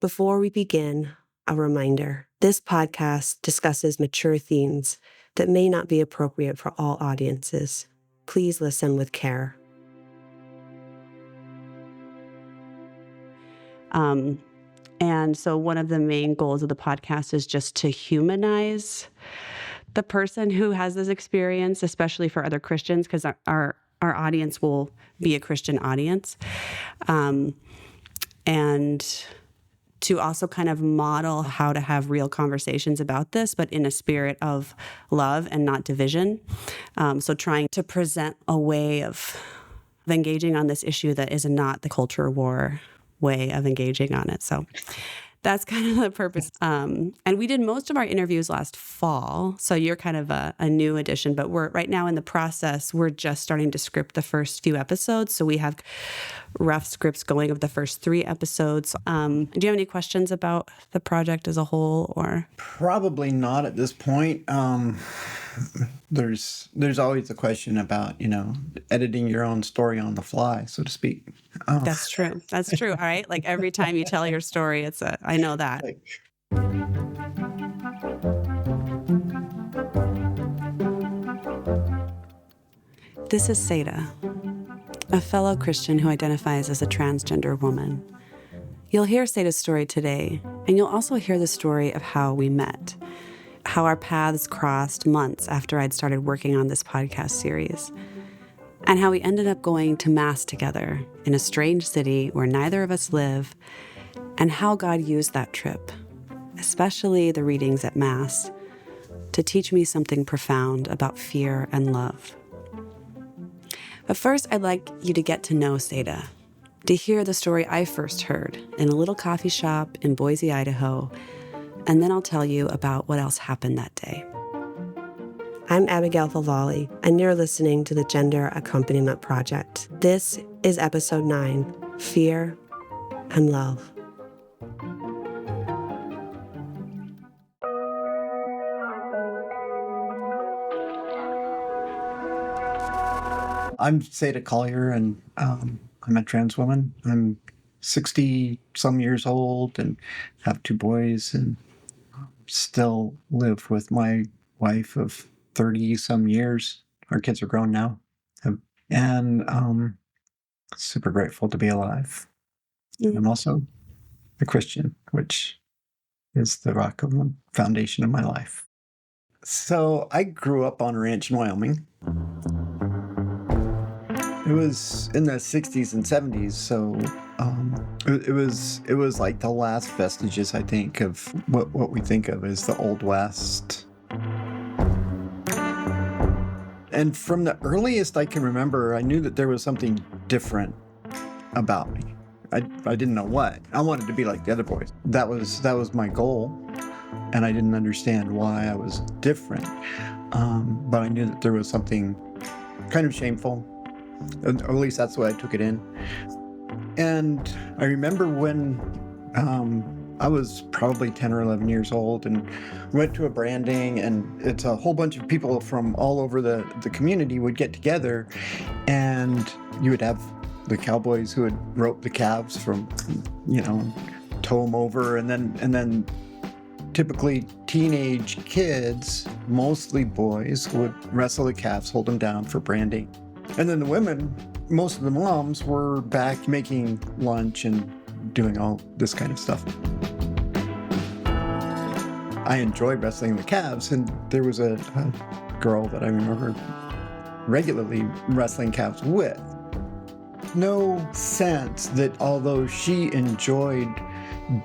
Before we begin, a reminder. This podcast discusses mature themes that may not be appropriate for all audiences. Please listen with care. And so one of the main goals of the podcast is just to humanize the person who has this experience, especially for other Christians, because our audience will be a Christian audience. And to also kind of model how to have real conversations about this, but in a spirit of love and not division. So trying to present a way of engaging on this issue that is not the culture war way of engaging on it. So that's kind of the purpose. And we did most of our interviews last fall. So you're kind of a new addition, but we're right now in the process. We're just starting to script the first few episodes. So we have rough scripts going of the first 3 episodes. Do you have any questions about the project as a whole, or? Probably not at this point. There's always the question about, editing your own story on the fly, so to speak. That's true. That's true. All right. Like every time you tell your story, I know that. This is Seda, a fellow Christian who identifies as a transgender woman. You'll hear Seda's story today, and you'll also hear the story of how we met, how our paths crossed months after I'd started working on this podcast series, and how we ended up going to Mass together in a strange city where neither of us live, and how God used that trip, especially the readings at Mass, to teach me something profound about fear and love. But first, I'd like you to get to know Seda, to hear the story I first heard in a little coffee shop in Boise, Idaho, and then I'll tell you about what else happened that day. I'm Abigail Valali, and you're listening to the Gender Accompaniment Project. This is episode 9, Fear and Love. I'm Seda Collier, and I'm a trans woman. I'm 60-some years old and have 2 boys, and still live with my wife of 30-some years. Our kids are grown now. And super grateful to be alive. Mm-hmm. I'm also a Christian, which is the rock of the foundation of my life. So I grew up on a ranch in Wyoming. It was in the 60s and 70s, so it was like the last vestiges, I think, of what we think of as the Old West. And from the earliest I can remember, I knew that there was something different about me. I didn't know what. I wanted to be like the other boys. That was my goal, and I didn't understand why I was different. But I knew that there was something kind of shameful. Or at least that's the way I took it in. And I remember when I was probably 10 or 11 years old and went to a branding, and it's a whole bunch of people from all over the community would get together, and you would have the cowboys who would rope the calves from, tow them over, and then typically teenage kids, mostly boys, would wrestle the calves, hold them down for branding. And then the women, most of the moms, were back making lunch and doing all this kind of stuff. I enjoyed wrestling the calves, and there was a girl that I remember regularly wrestling calves with. No sense that although she enjoyed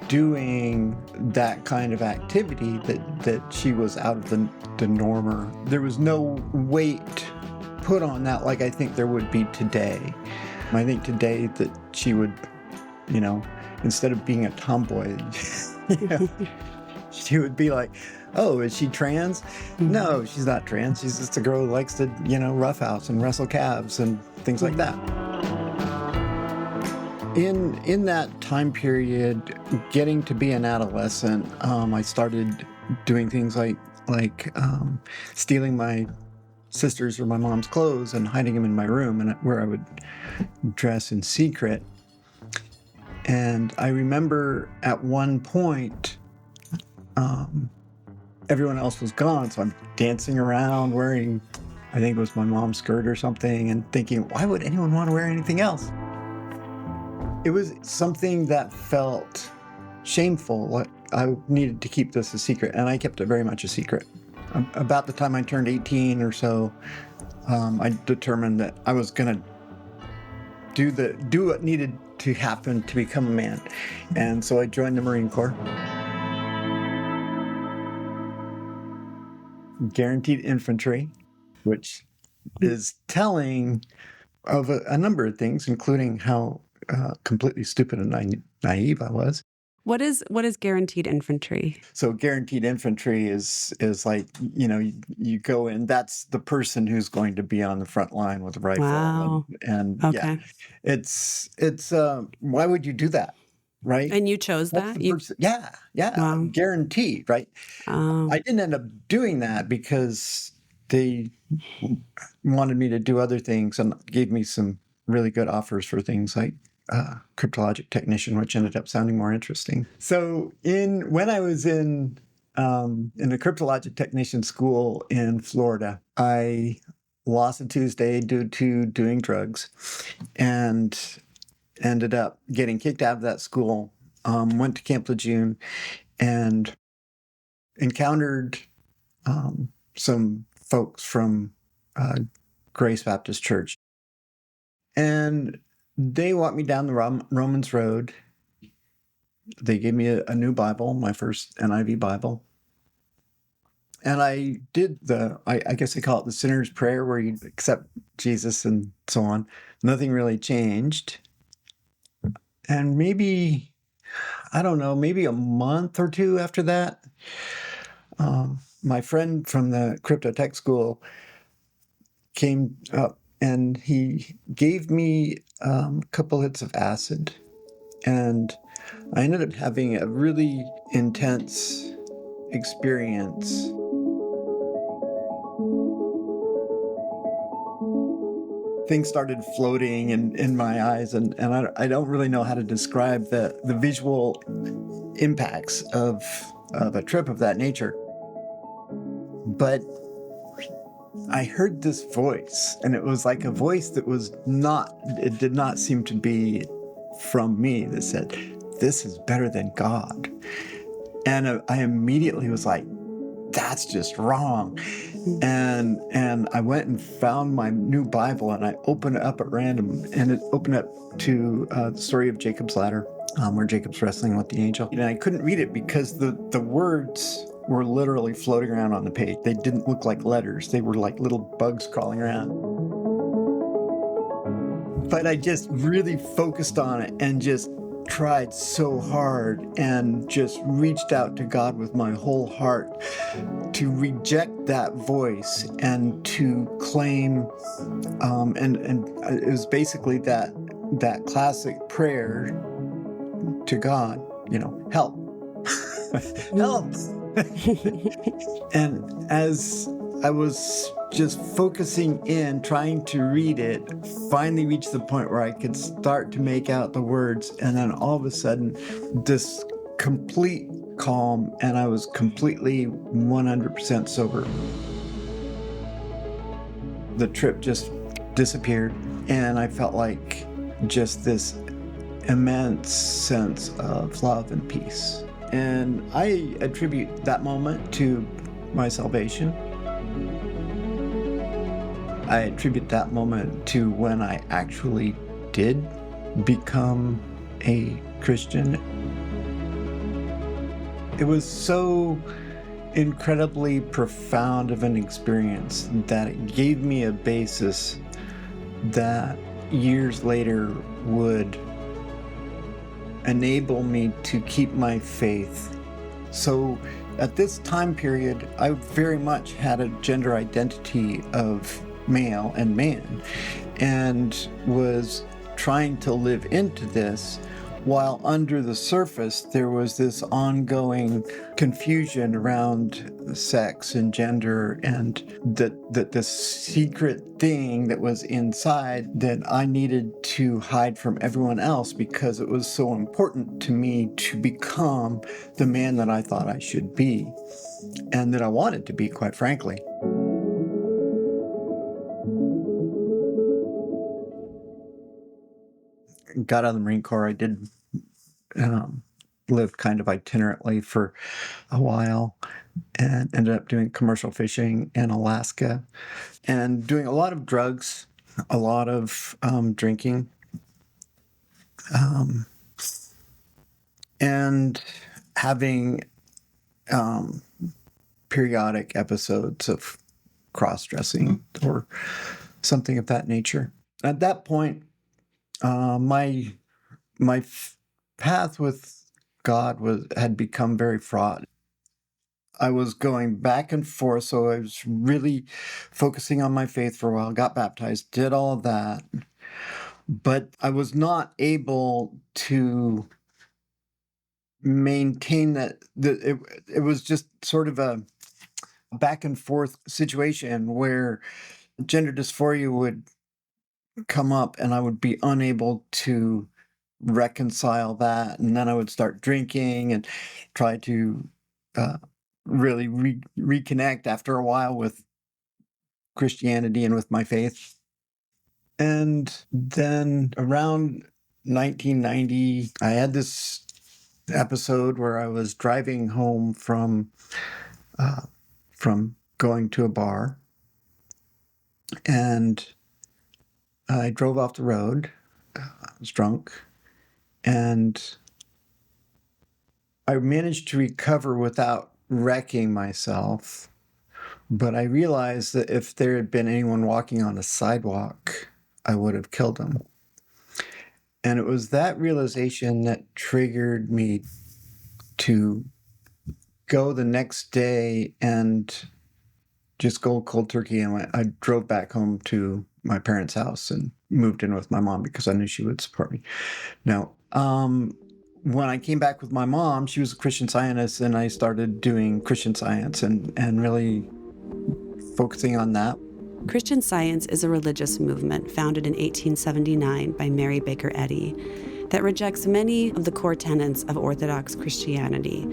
doing that kind of activity, that she was out of the norm, or there was no weight put on that like I think there would be today. I think today that she would, instead of being a tomboy, she would be like, oh, is she trans? Mm-hmm. No, she's not trans. She's just a girl who likes to, roughhouse and wrestle calves and things like that. In that time period, getting to be an adolescent, I started doing things like stealing my sister's or my mom's clothes and hiding them in my room, and where I would dress in secret. And I remember at one point, everyone else was gone, so I'm dancing around wearing, I think it was my mom's skirt or something, and thinking, why would anyone want to wear anything else? It was something that felt shameful. Like I needed to keep this a secret, and I kept it very much a secret. About the time I turned 18 or so, I determined that I was going to do what needed to happen to become a man. And so I joined the Marine Corps. Guaranteed infantry, which is telling of a number of things, including how completely stupid and naive I was. What is guaranteed infantry? So guaranteed infantry is like, you go in, that's the person who's going to be on the front line with a rifle. Wow. And Okay. yeah, it's why would you do that? Right. And you chose that? Yeah. Wow. Guaranteed. Right. I didn't end up doing that because they wanted me to do other things and gave me some really good offers for things like cryptologic technician, which ended up sounding more interesting. So when I was in a cryptologic technician school in Florida, I lost a Tuesday due to doing drugs and ended up getting kicked out of that school, went to Camp Lejeune and encountered some folks from Grace Baptist Church. And they walked me down the Romans Road. They gave me a new Bible, my first NIV Bible. And I did I guess they call it the sinner's prayer, where you accept Jesus and so on. Nothing really changed. And maybe, I don't know, maybe a month or two after that, my friend from the crypto tech school came up and he gave me a couple hits of acid. And I ended up having a really intense experience. Things started floating in my eyes, and I don't really know how to describe the visual impacts of a trip of that nature. But I heard this voice, and it was like a voice that it did not seem to be from me, that said, "This is better than God." And I immediately was like, that's just wrong. And I went and found my new Bible, and I opened it up at random, and it opened up to the story of Jacob's ladder, where Jacob's wrestling with the angel. And I couldn't read it because the words were literally floating around on the page. They didn't look like letters. They were like little bugs crawling around. But I just really focused on it and just tried so hard and just reached out to God with my whole heart to reject that voice and to claim, and it was basically that classic prayer to God, help, help. And as I was just focusing in, trying to read it, finally reached the point where I could start to make out the words, and then all of a sudden, this complete calm, and I was completely 100% sober. The trip just disappeared, and I felt like just this immense sense of love and peace. And I attribute that moment to my salvation. I attribute that moment to when I actually did become a Christian. It was so incredibly profound of an experience that it gave me a basis that years later would enable me to keep my faith. So at this time period, I very much had a gender identity of male and man, and was trying to live into this while under the surface there was this ongoing confusion around sex and gender, and that the secret thing that was inside that I needed to hide from everyone else because it was so important to me to become the man that I thought I should be and that I wanted to be, quite frankly. Got out of the Marine Corps. I did live kind of itinerantly for a while and ended up doing commercial fishing in Alaska and doing a lot of drugs, a lot of drinking, and having periodic episodes of cross-dressing or something of that nature. At that point, my path with God had become very fraught. I was going back and forth, so I was really focusing on my faith for a while, got baptized, did all of that, but I was not able to maintain that. It was just sort of a back and forth situation where gender dysphoria would come up and I would be unable to reconcile that, and then I would start drinking and try to really reconnect after a while with Christianity and with my faith. And then around 1990, I had this episode where I was driving home from going to a bar, and I drove off the road. I was drunk, and I managed to recover without wrecking myself. But I realized that if there had been anyone walking on a sidewalk, I would have killed him. And it was that realization that triggered me to go the next day and just go cold turkey. And I drove back home to my parents' house and moved in with my mom because I knew she would support me. Now, when I came back with my mom, she was a Christian Scientist, and I started doing Christian Science and really focusing on that. Christian Science is a religious movement founded in 1879 by Mary Baker Eddy that rejects many of the core tenets of Orthodox Christianity,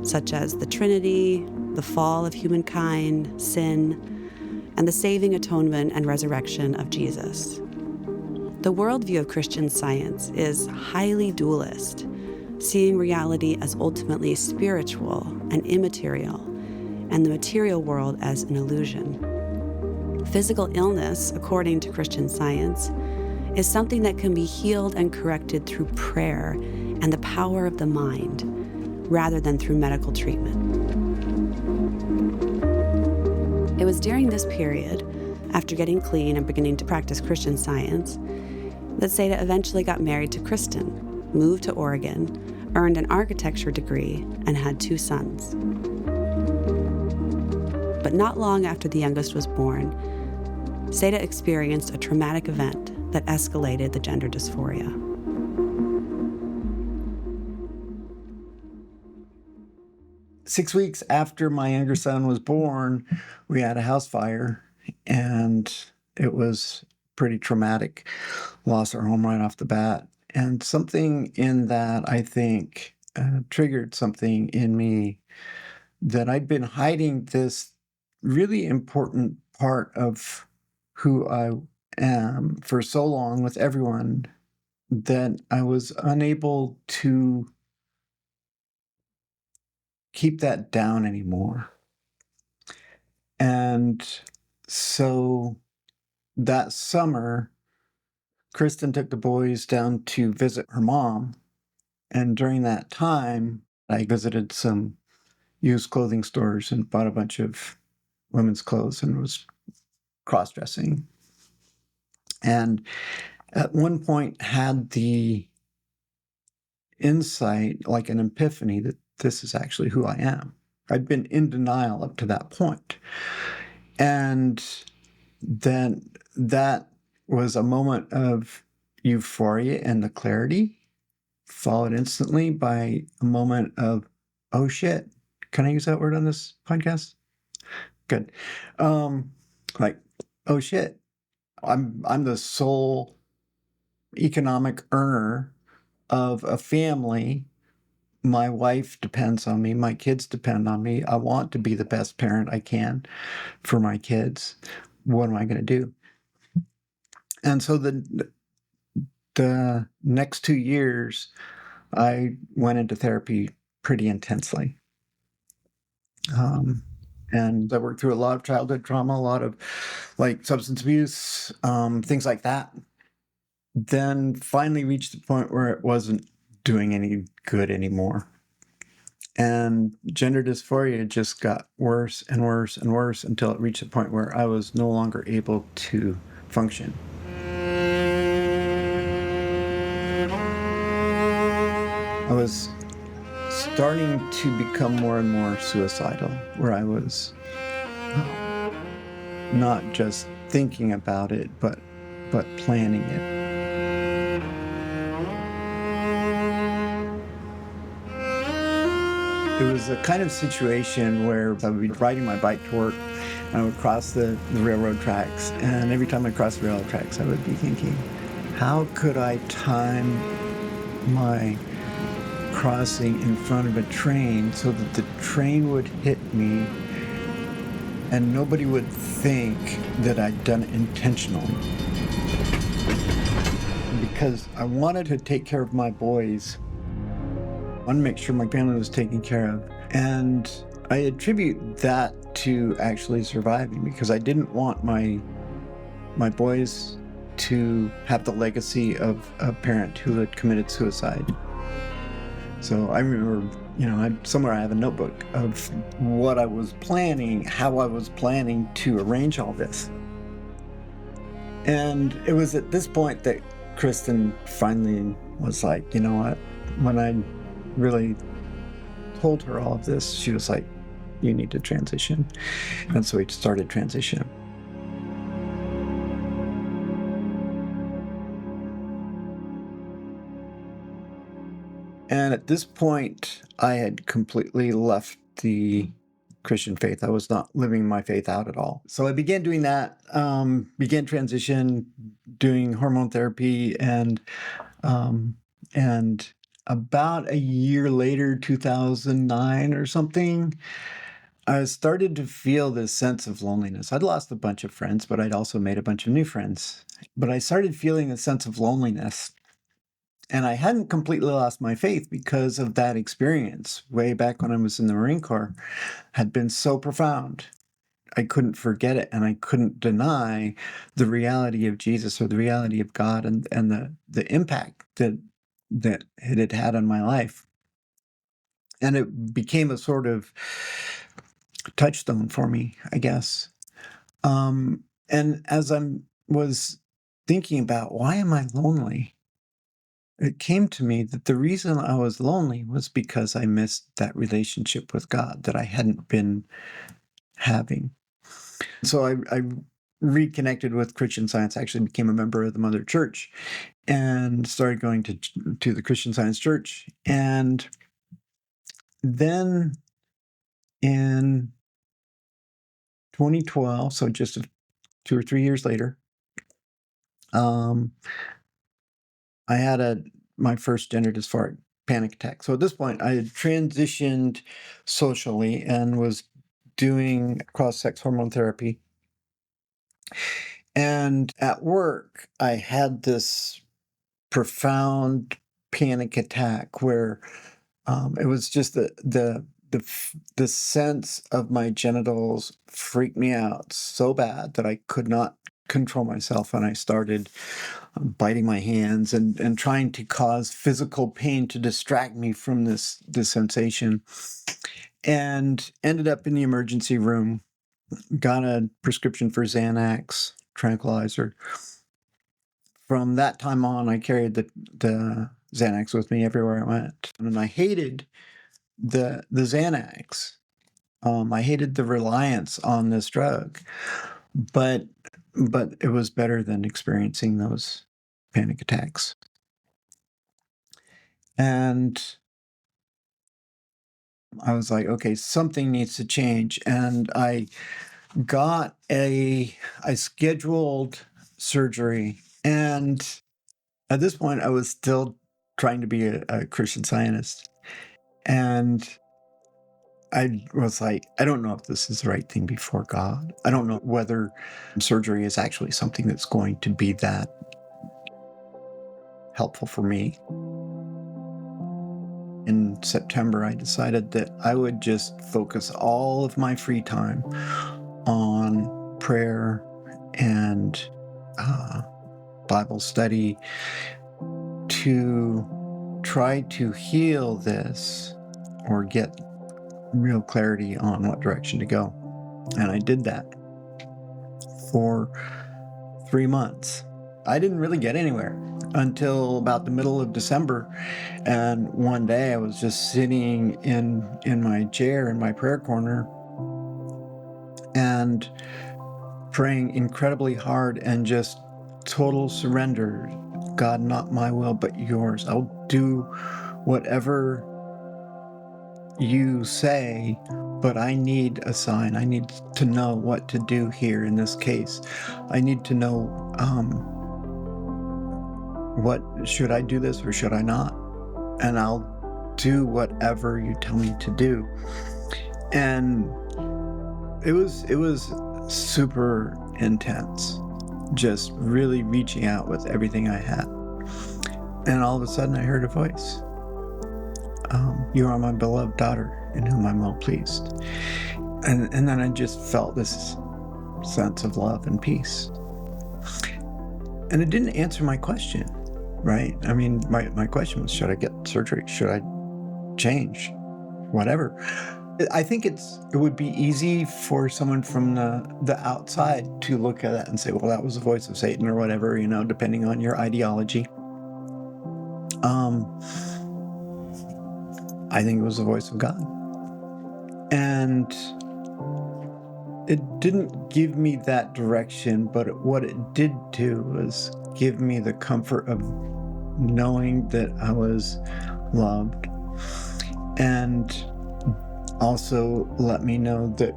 such as the Trinity, the fall of humankind, sin, and the saving atonement and resurrection of Jesus. The worldview of Christian Science is highly dualist, seeing reality as ultimately spiritual and immaterial, and the material world as an illusion. Physical illness, according to Christian Science, is something that can be healed and corrected through prayer and the power of the mind, rather than through medical treatment. It was during this period, after getting clean and beginning to practice Christian Science, that Seda eventually got married to Kristen, moved to Oregon, earned an architecture degree, and had 2 sons. But not long after the youngest was born, Seda experienced a traumatic event that escalated the gender dysphoria. Six weeks after my younger son was born, we had a house fire, and it was pretty traumatic. Lost our home right off the bat. And something in that, I think, triggered something in me that I'd been hiding this really important part of who I am for so long with everyone that I was unable to keep that down anymore. And so that summer, Kristen took the boys down to visit her mom. And during that time, I visited some used clothing stores and bought a bunch of women's clothes and was cross-dressing. And at one point had the insight, like an epiphany, that this is actually who I am. I'd been in denial up to that point. And then that was a moment of euphoria and the clarity followed instantly by a moment of, oh shit. Can I use that word on this podcast? Good. Like, oh shit. I'm the sole economic earner of a family. My wife depends on me. My kids depend on me. I want to be the best parent I can for my kids. What am I going to do? And so the next 2 years, I went into therapy pretty intensely. And I worked through a lot of childhood trauma, a lot of like substance abuse, things like that. Then finally reached the point where it wasn't doing any good anymore. And gender dysphoria just got worse and worse and worse until it reached a point where I was no longer able to function. I was starting to become more and more suicidal, where I was not just thinking about it, but planning it. It was a kind of situation where I would be riding my bike to work and I would cross the railroad tracks. And every time I crossed the railroad tracks, I would be thinking, how could I time my crossing in front of a train so that the train would hit me and nobody would think that I'd done it intentionally? Because I wanted to take care of my boys. I wanted to make sure my family was taken care of. And I attribute that to actually surviving, because I didn't want my boys to have the legacy of a parent who had committed suicide. So I remember, somewhere I have a notebook of what I was planning, how I was planning to arrange all this. And it was at this point that Kristen finally was like, you know what? When I really told her all of this, she was like, you need to transition. And so we started transition. And at this point, I had completely left the Christian faith. I was not living my faith out at all. So I began doing that, began transition, doing hormone therapy, and about a year later, 2009 or something, I started to feel this sense of loneliness. I'd lost a bunch of friends, but I'd also made a bunch of new friends. But I started feeling a sense of loneliness. And I hadn't completely lost my faith because of that experience way back when I was in the Marine Corps had been so profound. I couldn't forget it, and I couldn't deny the reality of Jesus or the reality of God and the impact that it had had on my life. And it became a sort of touchstone for me, I guess. And as I was thinking about why am I lonely, it came to me that the reason I was lonely was because I missed that relationship with God that I hadn't been having. So I reconnected with Christian Science, actually became a member of the Mother Church and started going to the Christian Science Church. And then in 2012, so just 2 or 3 years later, I had my first gender dysphoric panic attack. So at this point, I had transitioned socially and was doing cross-sex hormone therapy. And at work, I had this profound panic attack where it was just the sense of my genitals freaked me out so bad that I could not control myself, and I started biting my hands and trying to cause physical pain to distract me from this sensation, and ended up in the emergency room, got a prescription for Xanax tranquilizer. From that time on, I carried the Xanax with me everywhere I went, and I hated the Xanax. I hated the reliance on this drug, but it was better than experiencing those panic attacks. And I was like, okay, something needs to change. And I scheduled surgery. And at this point, I was still trying to be a Christian Scientist. And I was like, I don't know if this is the right thing before God. I don't know whether surgery is actually something that's going to be that helpful for me. In September, I decided that I would just focus all of my free time on prayer and Bible study to try to heal this or get real clarity on what direction to go. And I did that for 3 months. I didn't really get anywhere until about the middle of December. And one day I was just sitting in my chair in my prayer corner and praying incredibly hard and just total surrender. God, not my will, but yours. I'll do whatever you say, but I need a sign. I need to know what to do here in this case. I need to know, what should I do this or should I not? And I'll do whatever you tell me to do. And it was super intense, just really reaching out with everything I had. And all of a sudden I heard a voice. You are my beloved daughter in whom I'm well pleased. And then I just felt this sense of love and peace. And it didn't answer my question, right? I mean, my question was, should I get surgery? Should I change? Whatever. I think it would be easy for someone from the outside to look at that and say, well, that was the voice of Satan or whatever, depending on your ideology. I think it was the voice of God. And it didn't give me that direction, but what it did do was give me the comfort of knowing that I was loved, and also let me know that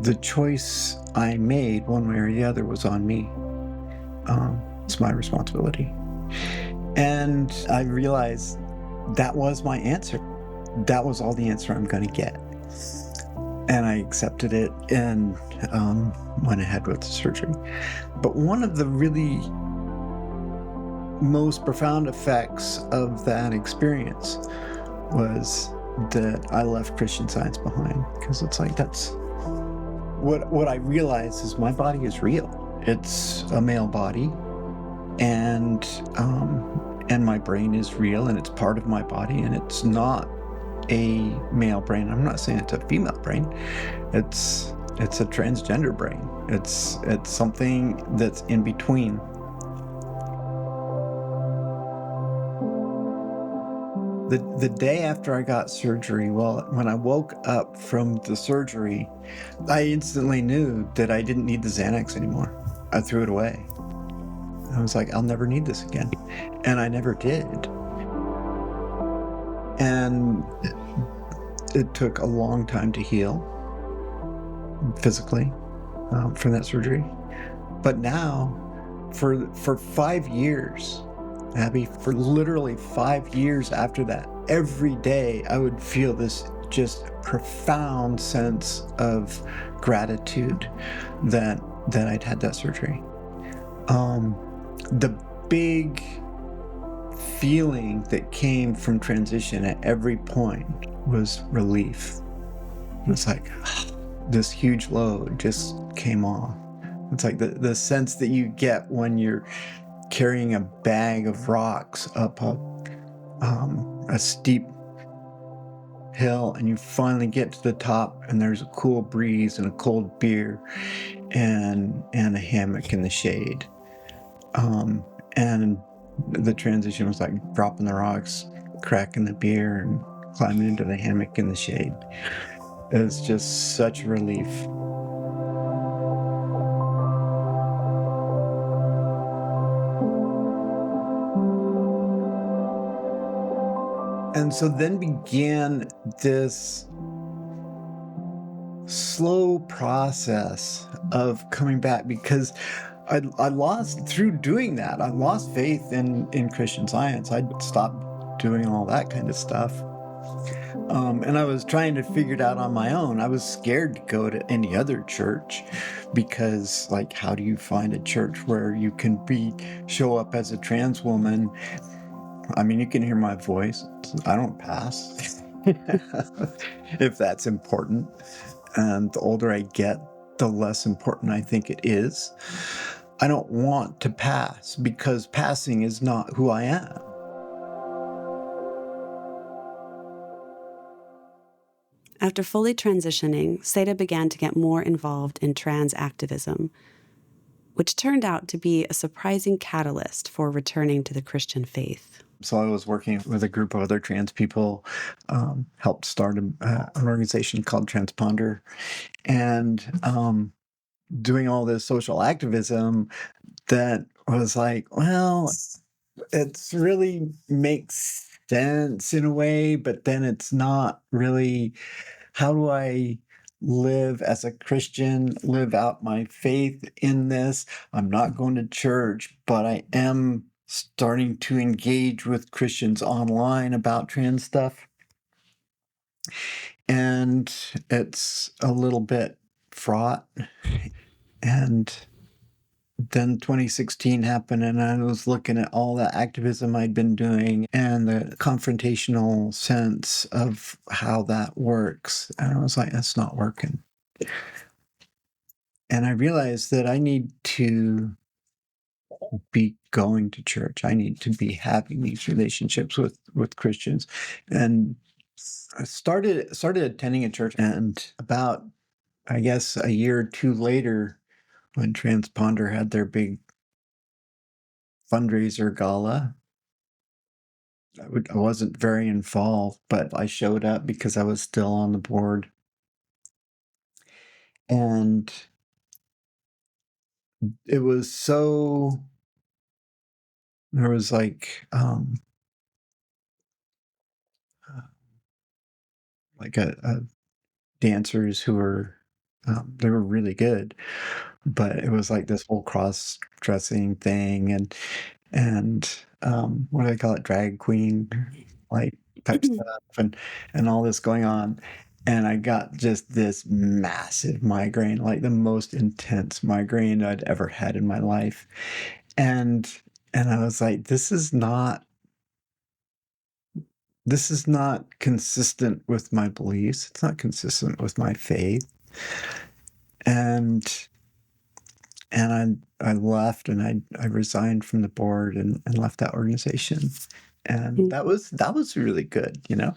the choice I made one way or the other was on me. It's my responsibility. And I realized that was my answer. That was all the answer I'm going to get. And I accepted it and went ahead with the surgery. But one of the really most profound effects of that experience was that I left Christian Science behind, because it's like, that's what I realized is my body is real. It's a male body, and my brain is real, and it's part of my body, and it's not a male brain. I'm not saying it's a female brain. It's a transgender brain. It's something that's in between. The day after I got surgery, well, when I woke up from the surgery, I instantly knew that I didn't need the Xanax anymore. I threw it away. I was like, I'll never need this again. And I never did. And it took a long time to heal physically from that surgery. But now, for 5 years, Abby, for literally 5 years after that, every day I would feel this just profound sense of gratitude that I'd had that surgery. The big feeling that came from transition at every point was relief. It was like this huge load just came off. It's like the sense that you get when you're carrying a bag of rocks up a steep hill, and you finally get to the top, and there's a cool breeze and a cold beer and a hammock in the shade. And the transition was like dropping the rocks, cracking the beer, and climbing into the hammock in the shade. It was just such a relief. And so then began this slow process of coming back, because I lost, through doing that, I lost faith in Christian Science. I stopped doing all that kind of stuff. And I was trying to figure it out on my own. I was scared to go to any other church because, like, how do you find a church where you can show up as a trans woman? I mean, you can hear my voice. I don't pass. If that's important. And the older I get, the less important I think it is. I don't want to pass, because passing is not who I am. After fully transitioning, Seda began to get more involved in trans activism, which turned out to be a surprising catalyst for returning to the Christian faith. So I was working with a group of other trans people, helped start an organization called Transponder, and doing all this social activism that was like, well, it's really makes sense in a way, but then it's not really. How do I live as a Christian, live out my faith in this? I'm not going to church, but I am starting to engage with Christians online about trans stuff. And it's a little bit fraught. And then 2016 happened, and I was looking at all the activism I'd been doing and the confrontational sense of how that works. And I was like, that's not working. And I realized that I need to be going to church. I need to be having these relationships with Christians. And I started attending a church, and about, I guess, a year or two later, when Transponder had their big fundraiser gala, I wasn't very involved, but I showed up because I was still on the board. And it was so, there was like a dancers who were, they were really good, but it was like this whole cross-dressing thing, and what do they call it, drag queen like type stuff, and all this going on. And I got just this massive migraine, like the most intense migraine I'd ever had in my life. And I was like, this is not consistent with my beliefs. It's not consistent with my faith. And I left, and I resigned from the board and left that organization. And that was really good, you know.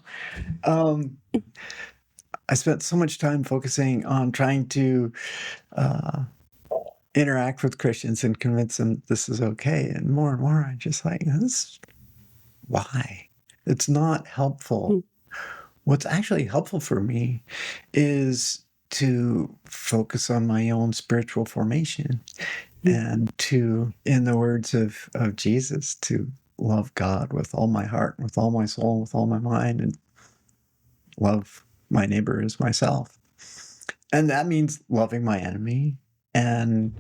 I spent so much time focusing on trying to interact with Christians and convince them this is okay. And more, I just like, this, why? It's not helpful. What's actually helpful for me is to focus on my own spiritual formation and to, in the words of Jesus, to love God with all my heart, with all my soul, with all my mind, and love my neighbor as myself. And that means loving my enemy. And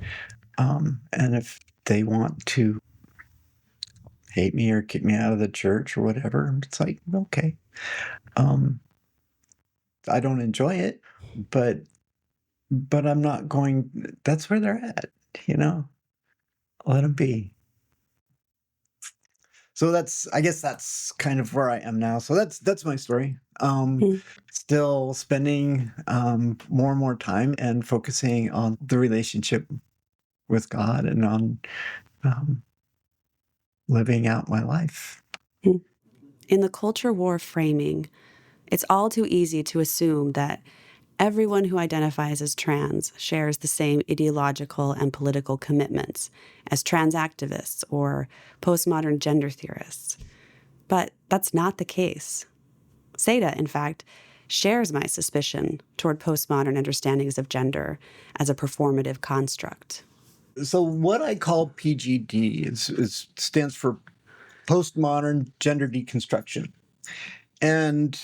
if they want to hate me or kick me out of the church or whatever, it's like, okay. I don't enjoy it, but I'm not going, that's where they're at, you know? Let them be. So I guess that's kind of where I am now. So that's my story. Still spending more and more time and focusing on the relationship with God and on living out my life. In the culture war framing, it's all too easy to assume that everyone who identifies as trans shares the same ideological and political commitments as trans activists or postmodern gender theorists. But that's not the case. Seda, in fact, shares my suspicion toward postmodern understandings of gender as a performative construct. So what I call PGD stands for postmodern gender deconstruction. And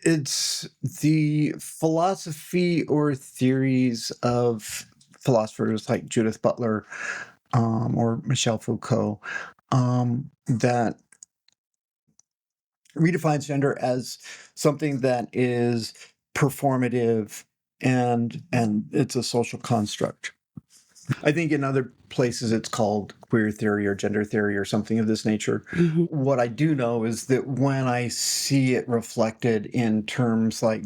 it's the philosophy or theories of philosophers like Judith Butler, or Michel Foucault, that redefines gender as something that is performative, and it's a social construct. I think in other places it's called queer theory or gender theory or something of this nature. Mm-hmm. What I do know is that when I see it reflected in terms like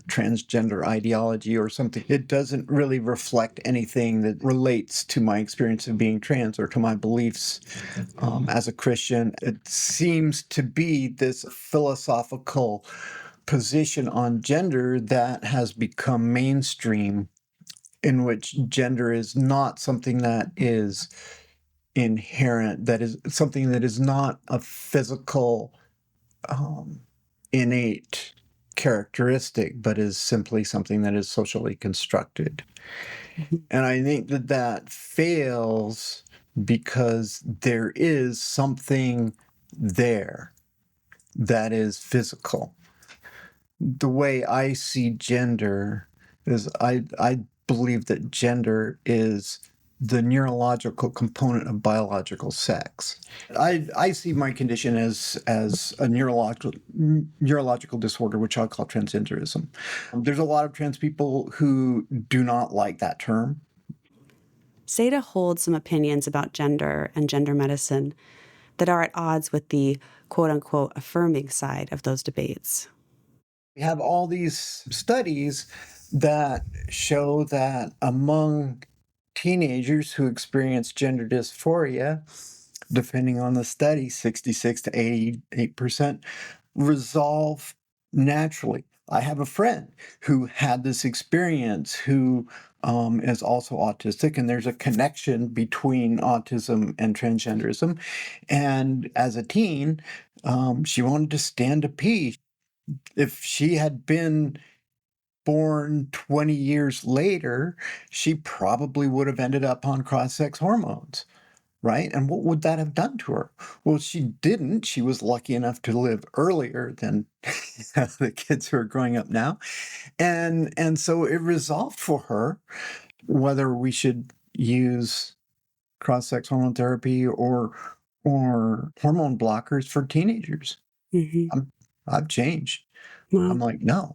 transgender ideology or something, it doesn't really reflect anything that relates to my experience of being trans or to my beliefs as a Christian. It seems to be this philosophical position on gender that has become mainstream, in which gender is not something that is inherent, that is something that is not a physical, innate characteristic, but is simply something that is socially constructed. Mm-hmm. And I think that that fails because there is something there that is physical. The way I see gender is I believe that gender is the neurological component of biological sex. I see my condition as a neurological disorder, which I call transgenderism. There's a lot of trans people who do not like that term. Seda holds some opinions about gender and gender medicine that are at odds with the quote-unquote affirming side of those debates. We have all these studies that show that among teenagers who experience gender dysphoria, depending on the study, 66 to 88% resolve naturally. I have a friend who had this experience who is also autistic, and there's a connection between autism and transgenderism. And as a teen, she wanted to stand to pee. If she had been born 20 years later, she probably would have ended up on cross-sex hormones, right? And what would that have done to her? Well, she didn't. She was lucky enough to live earlier than the kids who are growing up now. And so it resolved for her whether we should use cross-sex hormone therapy or hormone blockers for teenagers. Mm-hmm. I've changed. I'm Well, like, no.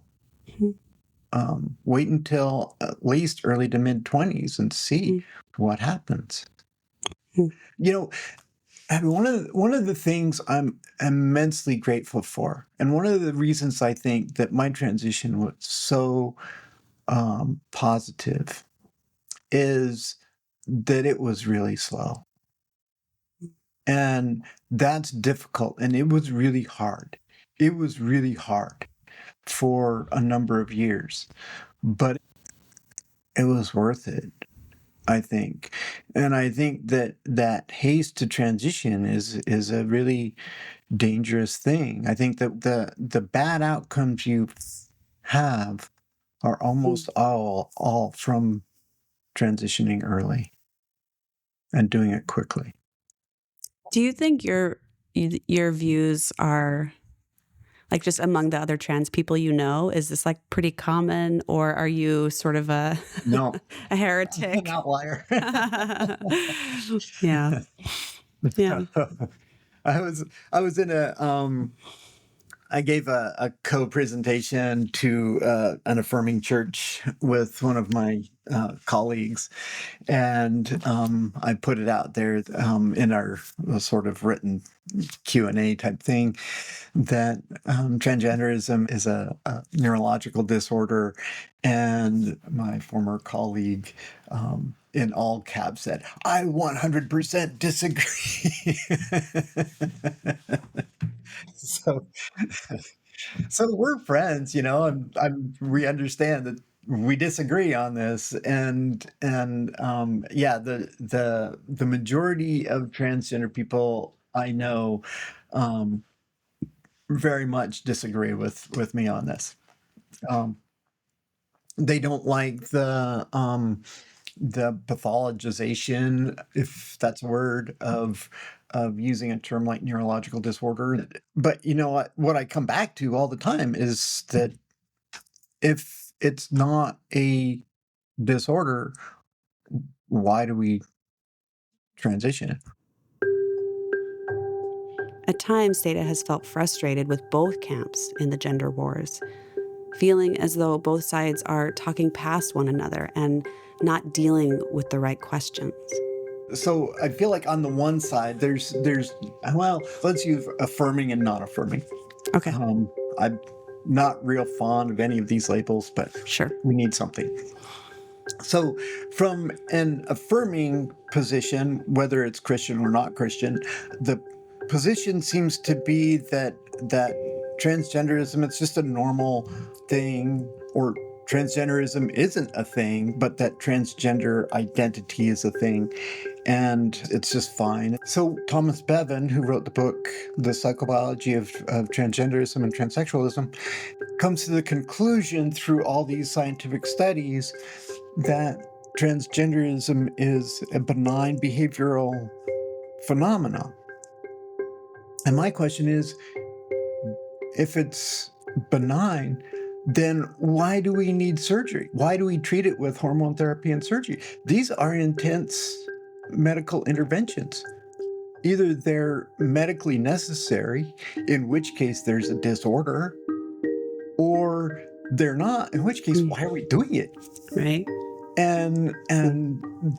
Wait until at least early to mid 20s and see what happens. mm-hmm. You know, and one of the things I'm immensely grateful for, and one of the reasons I think that my transition was so positive, is that it was really slow, and that's difficult, and it was really hard. It was really hard for a number of years, but it was worth it, I think. And I think that that haste to transition is a really dangerous thing. I think that the bad outcomes you have are almost all from transitioning early and doing it quickly. Do you think your views are like just among the other trans people you know? Is this like pretty common, or are you sort of a No, a heretic? an outlier. Yeah, yeah. I was in a I gave a co-presentation to an affirming church with one of my colleagues, and I put it out there in our sort of written Q&A type thing that transgenderism is a neurological disorder, and my former colleague in all caps said, "I 100% disagree." so so we're friends, and we understand that we disagree on this, and yeah, the majority of transgender people I know very much disagree with me on this. Um, they don't like the pathologization, if that's a word, of of using a term like neurological disorder. But you know what I come back to all the time is that if it's not a disorder, why do we transition it? At times, Seda has felt frustrated with both camps in the gender wars, feeling as though both sides are talking past one another and not dealing with the right questions. So I feel like on the one side, there's well, let's use affirming and not affirming. Okay, I'm not real fond of any of these labels, but sure. we need something. So from an affirming position, whether it's Christian or not Christian, the position seems to be that transgenderism, it's just a normal thing, or transgenderism isn't a thing, but that transgender identity is a thing, and it's just fine. So Thomas Bevan, who wrote the book The Psychobiology of Transgenderism and Transsexualism, comes to the conclusion through all these scientific studies that transgenderism is a benign behavioral phenomenon. And my question is, if it's benign, then why do we need surgery? Why do we treat it with hormone therapy and surgery? These are intense medical interventions. Either they're medically necessary, in which case there's a disorder, or they're not, in which case, why are we doing it? Right. And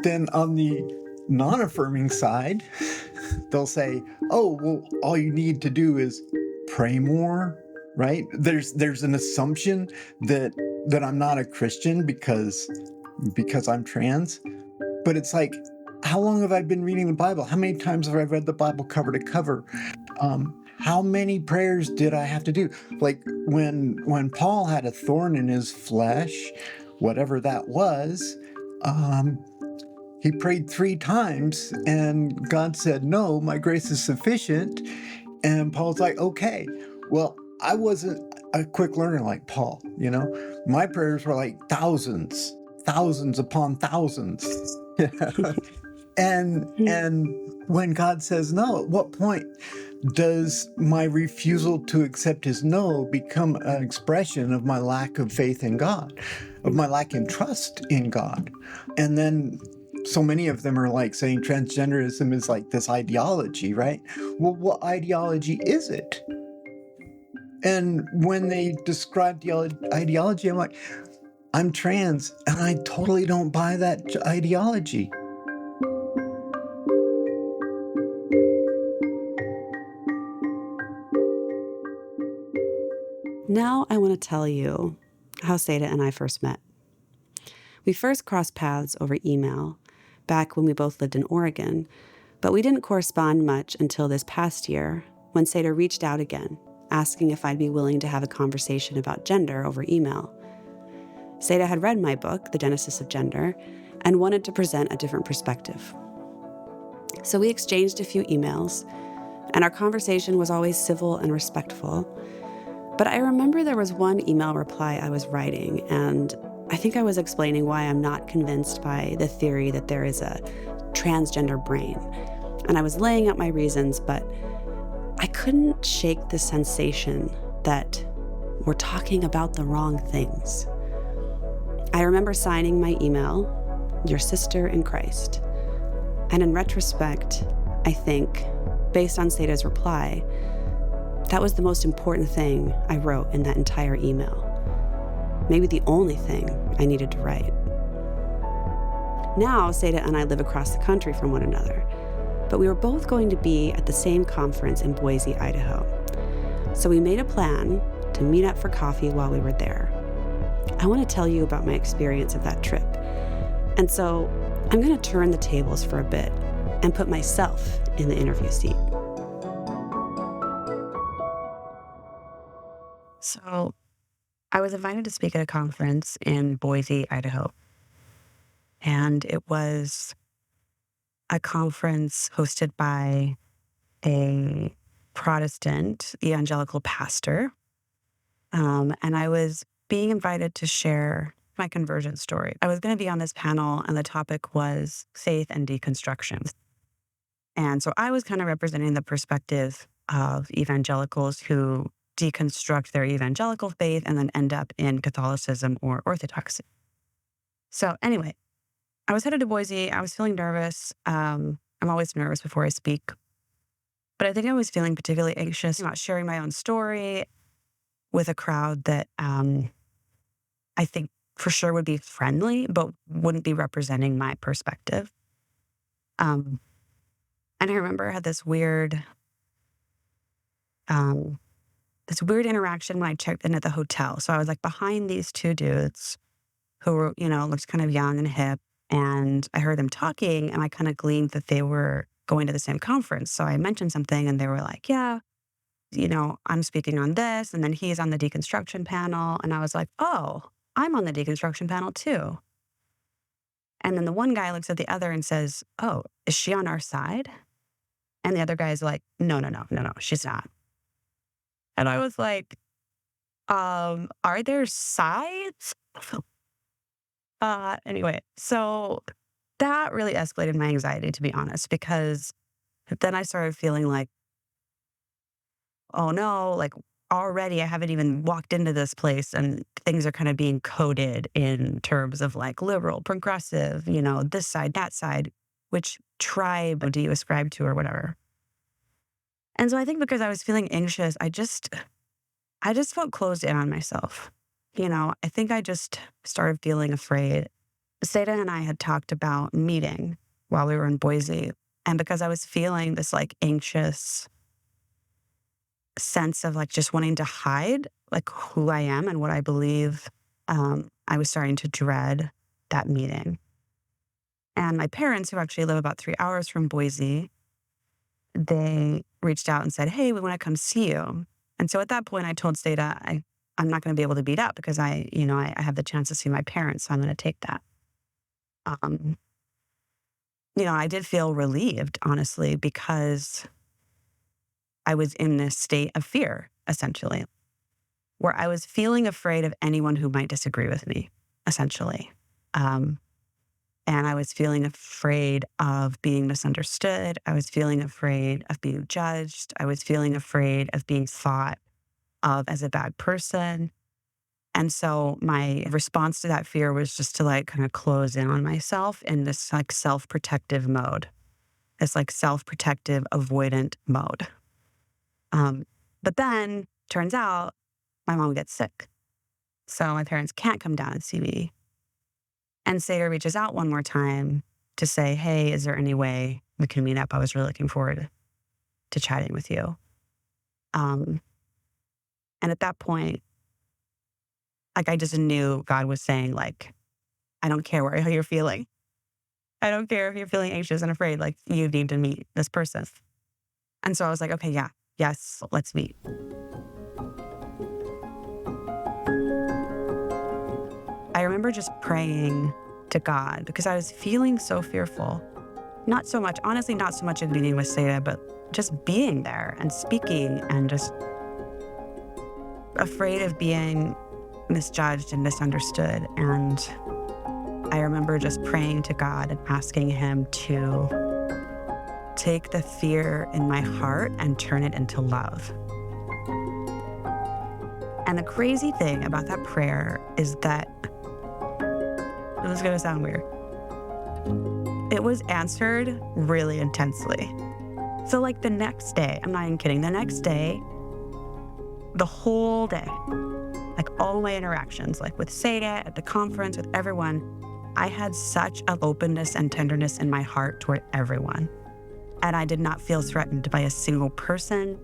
then on the non-affirming side, they'll say, oh, well, all you need to do is pray more, right? There's an assumption that I'm not a Christian because I'm trans. But it's like, how long have I been reading the Bible? How many times have I read the Bible cover to cover? How many prayers did I have to do? Like when Paul had a thorn in his flesh, whatever that was, he prayed 3 times and God said, no, my grace is sufficient. And Paul's like, okay, well, I wasn't a quick learner like Paul, you know? My prayers were like thousands upon thousands. And when God says no, at what point does my refusal to accept his no become an expression of my lack of faith in God, of my lack in trust in God? And then so many of them are like saying transgenderism is like this ideology, right? Well, what ideology is it? And when they describe the ideology, I'm like, I'm trans, and I totally don't buy that ideology. Now I want to tell you how Seda and I first met. We first crossed paths over email back when we both lived in Oregon, but we didn't correspond much until this past year when Seda reached out again, asking if I'd be willing to have a conversation about gender over email. Seda had read my book, The Genesis of Gender, and wanted to present a different perspective. So we exchanged a few emails, and our conversation was always civil and respectful. But I remember there was one email reply I was writing, and I think I was explaining why I'm not convinced by the theory that there is a transgender brain. And I was laying out my reasons, but I couldn't shake the sensation that we're talking about the wrong things. I remember signing my email, Your Sister in Christ. And in retrospect, I think, based on Seda's reply, that was the most important thing I wrote in that entire email. Maybe the only thing I needed to write. Now, Seda and I live across the country from one another, but we were both going to be at the same conference in Boise, Idaho. So we made a plan to meet up for coffee while we were there. I want to tell you about my experience of that trip. And so I'm going to turn the tables for a bit and put myself in the interview seat. So I was invited to speak at a conference in Boise, Idaho. And it was a conference hosted by a Protestant evangelical pastor. And I was being invited to share my conversion story. I was going to be on this panel, and the topic was faith and deconstruction. And so I was kind of representing the perspective of evangelicals who deconstruct their evangelical faith and then end up in Catholicism or Orthodoxy. So anyway, I was headed to Boise. I was feeling nervous. I'm always nervous before I speak. But I think I was feeling particularly anxious about sharing my own story with a crowd that I think for sure would be friendly, but wouldn't be representing my perspective. And I remember I had this weird interaction when I checked in at the hotel. So I was like behind these two dudes who were, looked kind of young and hip. And I heard them talking and I kind of gleaned that they were going to the same conference. So I mentioned something and they were like, yeah, I'm speaking on this. And then he's on the deconstruction panel. And I was like, oh, I'm on the deconstruction panel too. And then the one guy looks at the other and says, oh, is she on our side? And the other guy's like, no, she's not. And I was like, are there sides? Anyway, so that really escalated my anxiety, to be honest, because then I started feeling like, oh no, like already I haven't even walked into this place and things are kind of being coded in terms of like liberal, progressive, this side, that side, which tribe do you ascribe to or whatever. And so I think because I was feeling anxious, I just felt closed in on myself. I think I just started feeling afraid. Seda and I had talked about meeting while we were in Boise. And because I was feeling this like anxious sense of like just wanting to hide like who I am and what I believe, I was starting to dread that meeting. And my parents, who actually live about 3 hours from Boise, they reached out and said, hey, we want to come see you. And so at that point I told Seda, I'm not going to be able to beat up because I have the chance to see my parents. So I'm going to take that. I did feel relieved, honestly, because I was in this state of fear, essentially, where I was feeling afraid of anyone who might disagree with me, essentially. And I was feeling afraid of being misunderstood. I was feeling afraid of being judged. I was feeling afraid of being thought of as a bad person. And so my response to that fear was just to like kind of close in on myself in this like self-protective mode, this like self-protective avoidant mode. But then turns out my mom gets sick. So my parents can't come down and see me. And Sager reaches out one more time to say, hey, is there any way we can meet up? I was really looking forward to chatting with you. And at that point, like I just knew God was saying, like, I don't care how you're feeling. I don't care if you're feeling anxious and afraid, like you need to meet this person. And so I was like, okay, yes, let's meet. I remember just praying to God because I was feeling so fearful. Not so much in meeting with Seda, but just being there and speaking and just afraid of being misjudged and misunderstood. And I remember just praying to God and asking him to take the fear in my heart and turn it into love. And the crazy thing about that prayer is that, this is going to sound weird, it was answered really intensely. So like the next day, I'm not even kidding, the next day, the whole day, like all my interactions, like with Seda, at the conference, with everyone, I had such an openness and tenderness in my heart toward everyone. And I did not feel threatened by a single person.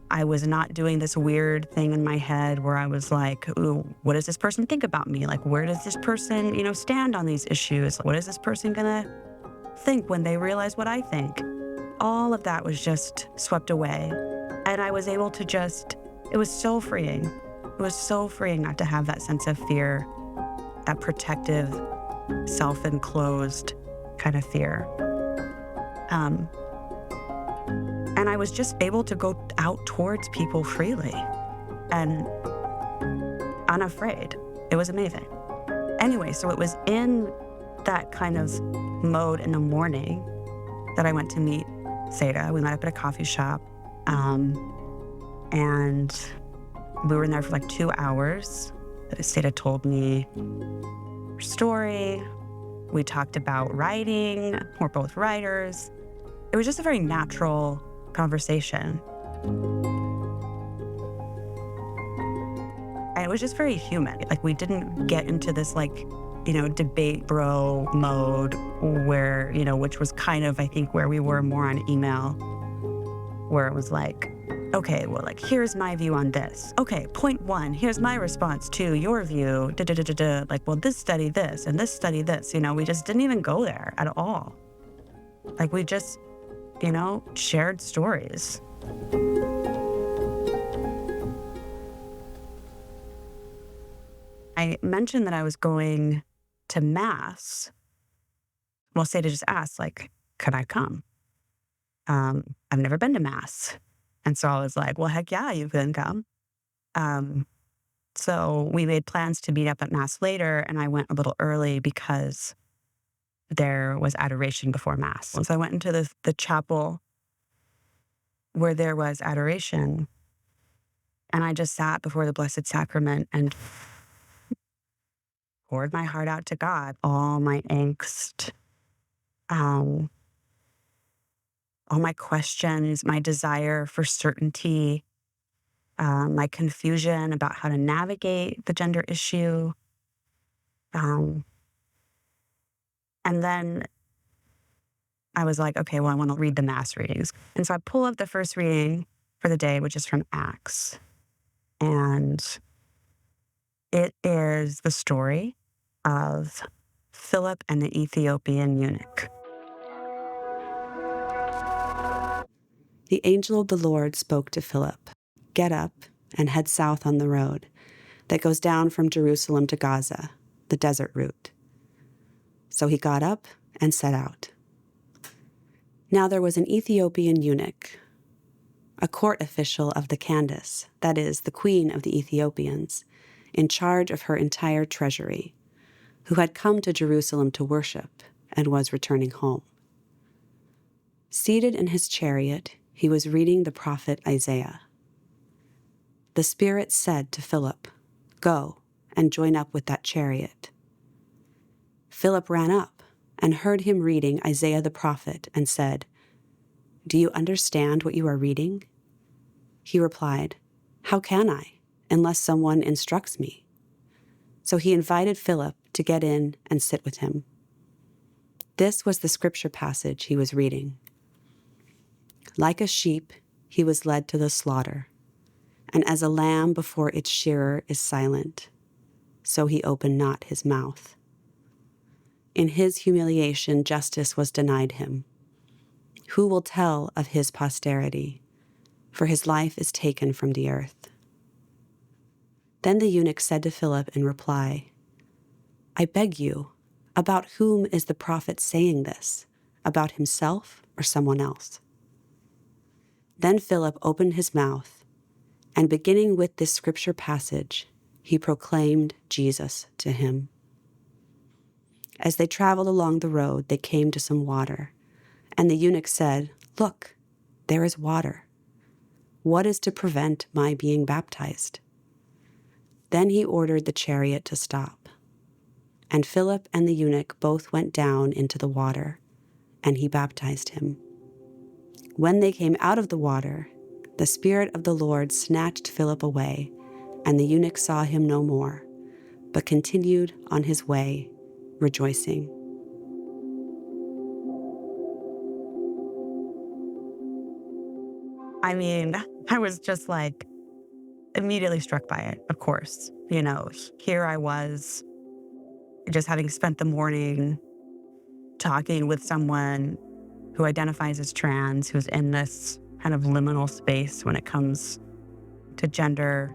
I was not doing this weird thing in my head where I was like, ooh, what does this person think about me? Like, where does this person, stand on these issues? What is this person gonna think when they realize what I think? All of that was just swept away. And I was able to it was so freeing. It was so freeing not to have that sense of fear, that protective, self-enclosed kind of fear. And I was just able to go out towards people freely and unafraid. It was amazing. Anyway, so it was in that kind of mode in the morning that I went to meet Seda. We met up at a coffee shop. And we were in there for like 2 hours. Seda told me her story. We talked about writing. We're both writers. It was just a very natural conversation. And it was just very human. Like, we didn't get into this debate bro mode where, which was kind of, I think, where we were more on email, where it was like, okay, well, like, here's my view on this. Okay, point one, here's my response to your view. Like, well, this study this and this study this. We just didn't even go there at all. Like, we just, shared stories. I mentioned that I was going to Mass. Well, Seda just asked, like, could I come? I've never been to Mass. And so I was like, well, heck yeah, you can come. So we made plans to meet up at Mass later, and I went a little early because there was adoration before Mass. So I went into the chapel where there was adoration, and I just sat before the Blessed Sacrament and poured my heart out to God, all my angst, all my questions, my desire for certainty, my confusion about how to navigate the gender issue. And then I was like, okay, well, I want to read the Mass readings. And so I pull up the first reading for the day, which is from Acts. And it is the story of Philip and the Ethiopian eunuch. The angel of the Lord spoke to Philip, "Get up and head south on the road that goes down from Jerusalem to Gaza, the desert route." So he got up and set out. Now there was an Ethiopian eunuch, a court official of the Candace, that is, the queen of the Ethiopians, in charge of her entire treasury, who had come to Jerusalem to worship and was returning home. Seated in his chariot, he was reading the prophet Isaiah. The Spirit said to Philip, "Go and join up with that chariot." Philip ran up and heard him reading Isaiah the prophet and said, "Do you understand what you are reading?" He replied, "How can I, unless someone instructs me?" So he invited Philip to get in and sit with him. This was the scripture passage he was reading. "Like a sheep, he was led to the slaughter, and as a lamb before its shearer is silent, so he opened not his mouth. In his humiliation, justice was denied him. Who will tell of his posterity? For his life is taken from the earth." Then the eunuch said to Philip in reply, "I beg you, about whom is the prophet saying this? About himself or someone else?" Then Philip opened his mouth, and beginning with this scripture passage, he proclaimed Jesus to him. As they traveled along the road, they came to some water, and the eunuch said, "Look, there is water. What is to prevent my being baptized?" Then he ordered the chariot to stop, and Philip and the eunuch both went down into the water, and he baptized him. When they came out of the water, the Spirit of the Lord snatched Philip away, and the eunuch saw him no more, but continued on his way, rejoicing. I mean, I was just like immediately struck by it, of course. Here I was just having spent the morning talking with someone who identifies as trans, who's in this kind of liminal space when it comes to gender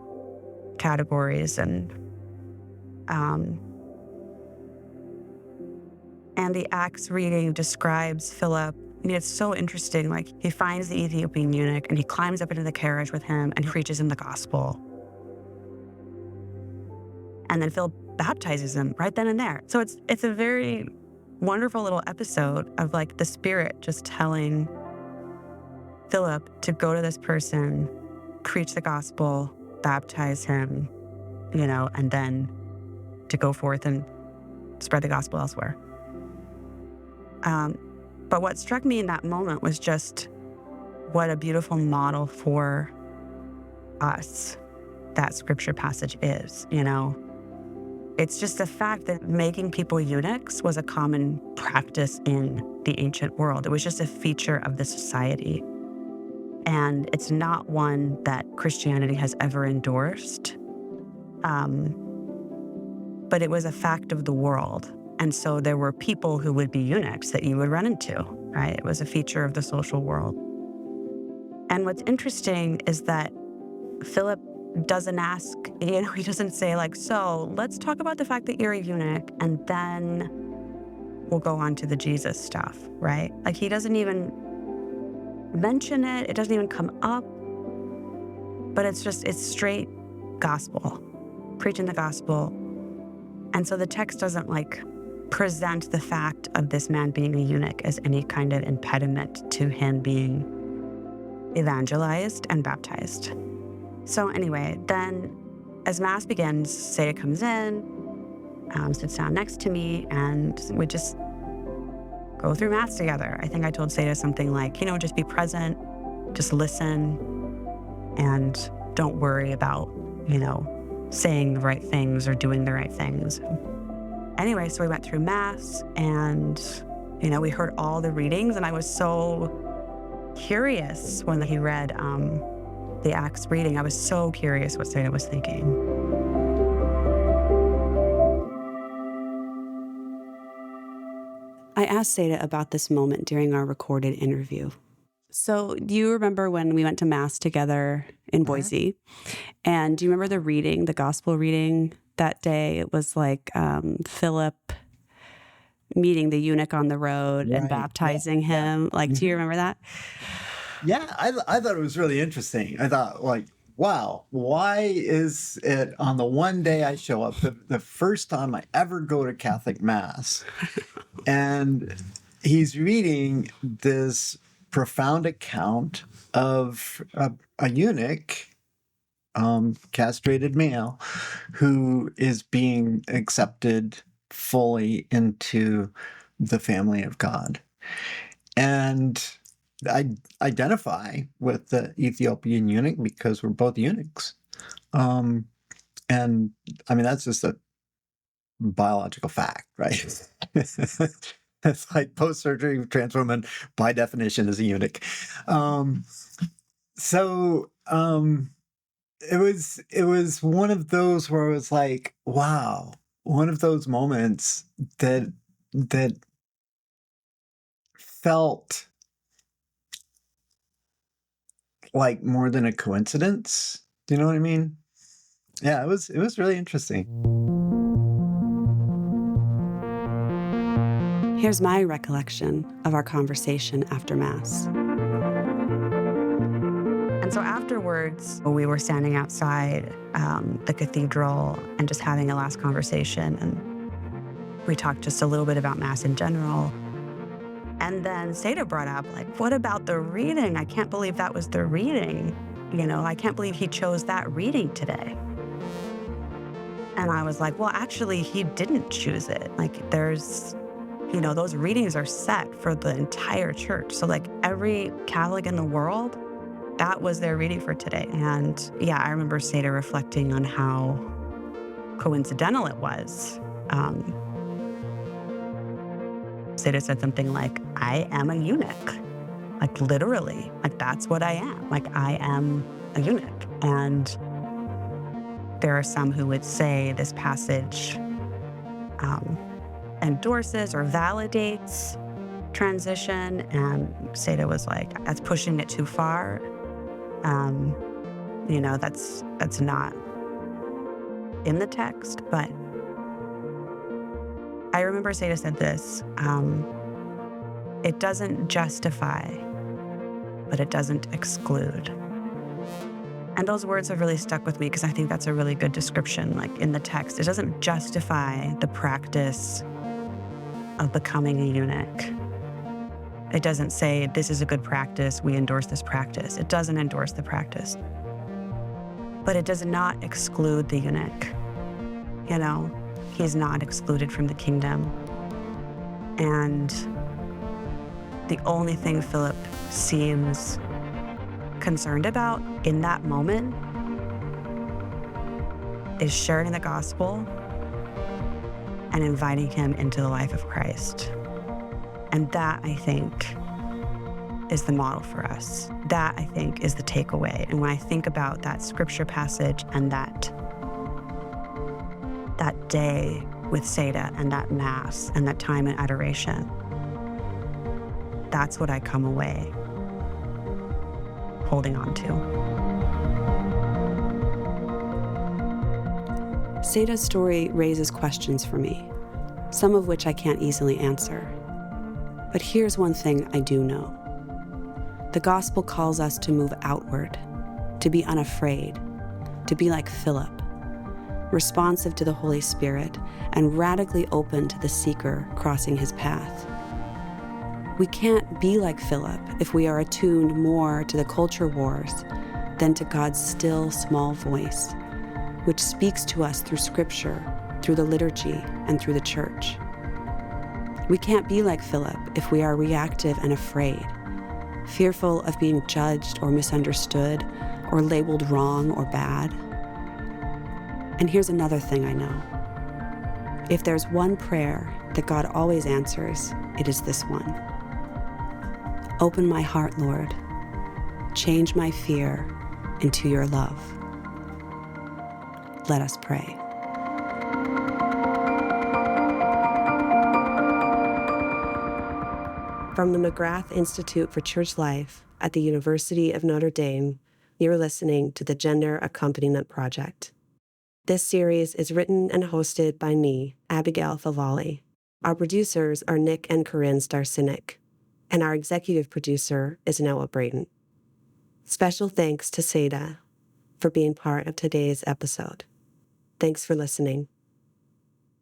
categories. And the Acts reading describes Philip. It's so interesting. Like, he finds the Ethiopian eunuch and he climbs up into the carriage with him and he preaches him the gospel. And then Philip baptizes him right then and there. So it's a very wonderful little episode of like the Spirit just telling Philip to go to this person, preach the gospel, baptize him, and then to go forth and spread the gospel elsewhere. But what struck me in that moment was just what a beautiful model for us that scripture passage is, It's just the fact that making people eunuchs was a common practice in the ancient world. It was just a feature of the society. And it's not one that Christianity has ever endorsed. But it was a fact of the world. And so there were people who would be eunuchs that you would run into, right? It was a feature of the social world. And what's interesting is that Philip doesn't ask, he doesn't say so let's talk about the fact that you're a eunuch and then we'll go on to the Jesus stuff, right? He doesn't even mention it. It doesn't even come up. But it's straight gospel, preaching the gospel. And so the text doesn't present the fact of this man being a eunuch as any kind of impediment to him being evangelized and baptized. So anyway, then as Mass begins, Seda comes in, sits down next to me, and we just go through Mass together. I think I told Seda something just be present, just listen, and don't worry about, saying the right things or doing the right things. Anyway, so we went through Mass, and, we heard all the readings, and I was so curious when he read the Acts reading. I was so curious what Seda was thinking. I asked Seda about this moment during our recorded interview. So do you remember when we went to Mass together in Boise? And do you remember the reading, the gospel reading that day? It was Philip meeting the eunuch on the road and baptizing him. Do you remember that? Yeah, I thought it was really interesting. I thought, wow, why is it on the one day I show up, the first time I ever go to Catholic Mass, and he's reading this profound account of a eunuch, castrated male, who is being accepted fully into the family of God. And I identify with the Ethiopian eunuch because we're both eunuchs. And I mean, that's just a biological fact, right? It's post-surgery trans woman, by definition, is a eunuch. It was one of those where I was wow, one of those moments that felt more than a coincidence. Do you know what I mean? Yeah, it was really interesting. Here's my recollection of our conversation after Mass. And so afterwards, we were standing outside the cathedral and just having a last conversation. And we talked just a little bit about Mass in general. And then Seda brought up, what about the reading? I can't believe that was the reading. I can't believe he chose that reading today. And I was well, actually, he didn't choose it. There's, those readings are set for the entire church. So every Catholic in the world, that was their reading for today. And yeah, I remember Seda reflecting on how coincidental it was. Seda said something I am a eunuch. Literally. That's what I am. I am a eunuch. And there are some who would say this passage endorses or validates transition. And Seda was that's pushing it too far. That's not in the text, but I remember Seda said this, it doesn't justify, but it doesn't exclude. And those words have really stuck with me because I think that's a really good description. In the text, it doesn't justify the practice of becoming a eunuch, It doesn't say, this is a good practice, we endorse this practice. It doesn't endorse the practice. But it does not exclude the eunuch. You know, he's not excluded from the kingdom. And the only thing Philip seems concerned about in that moment is sharing the gospel and inviting him into the life of Christ. And that, I think, is the model for us. That, I think, is the takeaway. And when I think about that scripture passage and that day with Seda and that Mass and that time in adoration, that's what I come away holding on to. Seda's story raises questions for me, some of which I can't easily answer. But here's one thing I do know. The gospel calls us to move outward, to be unafraid, to be like Philip, responsive to the Holy Spirit and radically open to the seeker crossing his path. We can't be like Philip if we are attuned more to the culture wars than to God's still small voice, which speaks to us through Scripture, through the liturgy, and through the church. We can't be like Philip if we are reactive and afraid, fearful of being judged or misunderstood or labeled wrong or bad. And here's another thing I know. If there's one prayer that God always answers, it is this one. Open my heart, Lord. Change my fear into your love. Let us pray. From the McGrath Institute for Church Life at the University of Notre Dame, you're listening to the Gender Accompaniment Project. This series is written and hosted by me, Abigail Favali. Our producers are Nick and Corinne Starsinik, and our executive producer is Noah Braden. Special thanks to Seda for being part of today's episode. Thanks for listening.